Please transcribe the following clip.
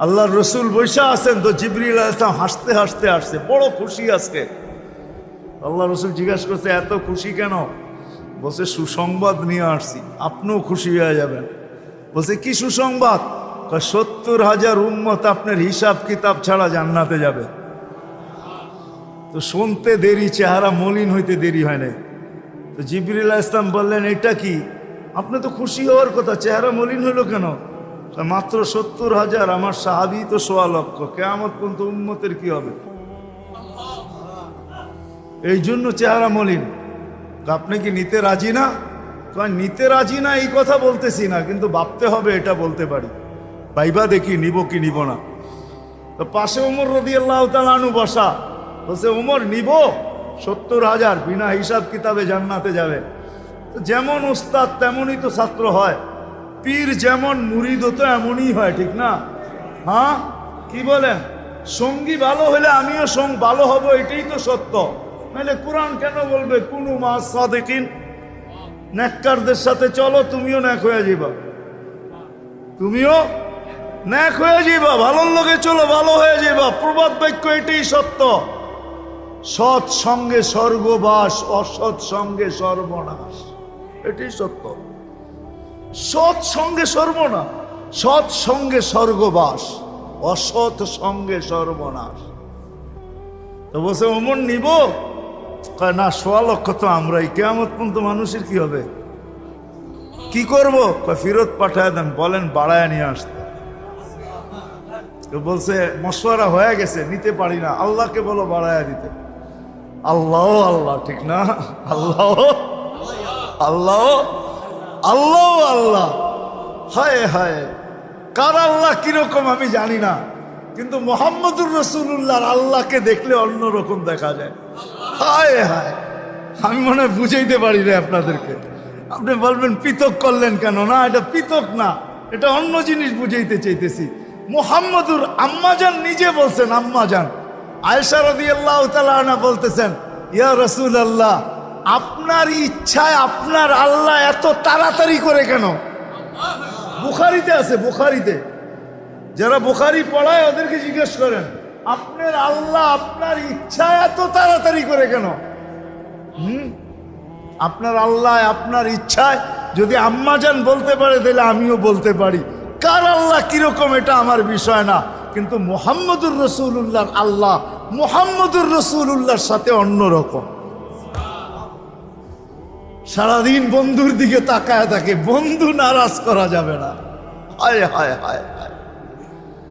আল্লাহর রসুল বৈশা আছেন, তো জিবরিল আলাইহিস সালাম হাসতে হাসতে আসছে, বড় খুশি আজকে। আল্লাহ রসুল জিজ্ঞাসা করছে এত খুশি কেন? বলছে সুসংবাদ নিয়ে আসছি, আপনিও খুশি হয়ে যাবেন। বলছে কি সুসংবাদ? 70,000 উম্মত আপনার হিসাব কিতাব ছাড়া জান্নাতে যাবে। তো শুনতে দেরি, চেহারা মলিন হইতে দেরি হয় নাই। তো জিবরিল আলাইহিস সালাম বললেন এটা কি? আপনি তো খুশি হওয়ার কথা, চেহারা মলিন হলো কেন? মাত্র 70,000, আমার সাহাবী তো 1.25 লক্ষ, কিয়ামত পর্যন্ত উম্মতের কি হবে? এই জন্য চেহারা মলিন। আপনি কি নিতে রাজি না? নিতে রাজি না এই কথা বলতেছি না, কিন্তু ভাবতে হবে এটা বলতে পারি, ভাইবা দেখি নিব কি নিব না। তো পাশে ওমর রাদিয়াল্লাহু তাআলা আনহু বসা, বলছে ওমর নিব 70,000, বিনা হিসাব কিতাবে জান্নাতে যাবে। তো যেমন উস্তাদ তেমনই তো ছাত্র হয়, পীর যেমন মুরিদ তো এমনই হয়, ঠিক না? হ্যাঁ, কি বলেন? সঙ্গী ভালো হলে আমিও ভালো হব, এটাই তো সত্য। নাহলে কোরআন কেন বলবে কুনু মা সাদিকিন? নেককারদের সাথে চলো, তুমিও নেক হয়ে যাবা, তুমিও নেক হয়ে যাবা। ভালোর লোকে চলো, ভালো হয়ে যাবা। প্রবাদ বাক্য এটাই সত্য। সৎ সঙ্গে স্বর্গবাস, অসৎ সঙ্গে সর্বনাশ, এটাই সত্য। সৎ সঙ্গে সর্বনাশ, সৎ সঙ্গে স্বর্গবাস, অসৎ সঙ্গে সর্বনাশ। তো বলছে ওমর নিব? কয় না, 1.25 লক্ষ তো আমরাই, কিয়ামত পর্যন্ত মানুষের কি হবে? কি করব? কয় ফেরত পাঠায় দেন, বলেন বাড়ায় নিয়ে আসতে। তো বলছে মশওয়ারা হয়ে গেছে, নিতে পারি না, আল্লাহকে বলো বাড়ায় দিতে। আল্লাহ আল্লাহ, ঠিক না? আল্লাহ আল্লাহ আল্লাহ আল্লাহ, হায় হায়, কার আল্লাহ কিরকম আমি জানি না, কিন্তু মুহাম্মদুর রাসূলুল্লাহর আল্লাহকে দেখলে অন্যরকম দেখা যায়। হায় হায়, আমি মনে হয় বুঝাইতে পারি না আপনাদেরকে। আপনি বলবেন পৃথক করলেন কেন? না, এটা পৃথক না, এটা অন্য জিনিস বুঝাইতে চাইতেছি। মুহাম্মদুর আম্মাজান নিজে বলছেন, আম্মাজান আয়েশা রাদিয়াল্লাহু তাআলা আনহা বলতেছেন, ইয়া রাসূলুল্লাহ, আপনার ইচ্ছায় আপনার আল্লাহ এত তাড়াতাড়ি করে কেন? বুখারীতে আছে, বুখারীতে। যারা বুখারী পড়ায় ওদেরকে জিজ্ঞেস করেন, আপনার আল্লাহ আপনার ইচ্ছায় এত তাড়াতাড়ি করে কেন? আপনার আল্লাহ আপনার ইচ্ছায় যদি আম্মাজান বলতে পারে, তাহলে আমিও বলতে পারি। কার আল্লাহ কিরকম এটা আমার বিষয় না, কিন্তু মুহাম্মদুর রাসূলুল্লাহর আল্লাহ মুহাম্মদুর রাসূলুল্লাহর সাথে অন্যরকম। সারাদিন বন্ধুর দিকে তাকায় থাকে, বন্ধু নারাজ করা যাবে না। হায় হায় হায় হায়।